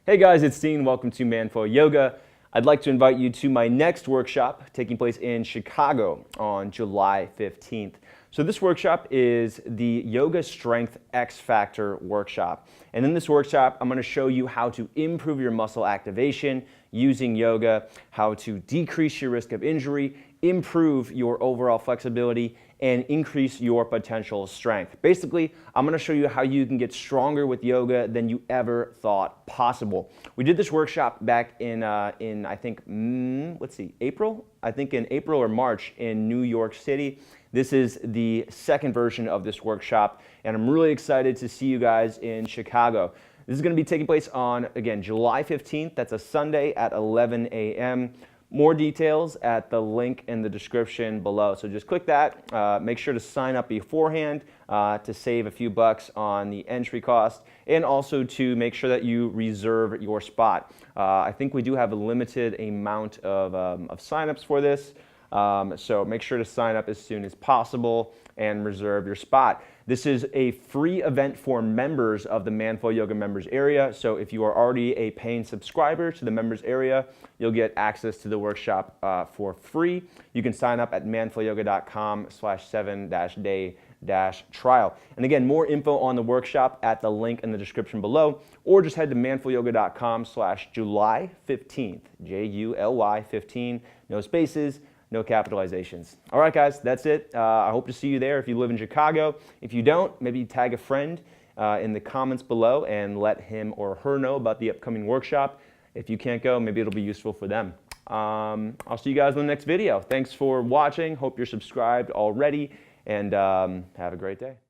Hey guys, it's Dean. Welcome to Manful Yoga. I'd like to invite you to my next workshop taking place in Chicago on July 15th. So this workshop is the Yoga Strength X Factor workshop. And in this workshop, I'm going to show you how to improve your muscle activation using yoga, how to decrease your risk of injury, improve your overall flexibility, and increase your potential strength. Basically, I'm going to show you how you can get stronger with yoga than you ever thought possible. We did this workshop back in I think, April? I think in April or March in New York City. This is the second version of this workshop, and I'm really excited to see you guys in Chicago. This is going to be taking place on, again, July 15th. That's a Sunday at 11 a.m. More details at the link in the description below. So just click that. Make sure to sign up beforehand to save a few bucks on the entry cost, and also to make sure that you reserve your spot. I think we do have a limited amount of signups for this. So make sure to sign up as soon as possible and reserve your spot. This is a free event for members of the Manful Yoga members area. So if you are already a paying subscriber to the members area, you'll get access to the workshop for free. You can sign up at manfulyoga.com/7-day-trial. And again, more info on the workshop at the link in the description below, or just head to manfulyoga.com/July15th, July 15, no spaces, no capitalizations. All right, guys, that's it. I hope to see you there if you live in Chicago. If you don't, maybe tag a friend in the comments below and let him or her know about the upcoming workshop. If you can't go, maybe it'll be useful for them. I'll see you guys in the next video. Thanks for watching. Hope you're subscribed already, and have a great day.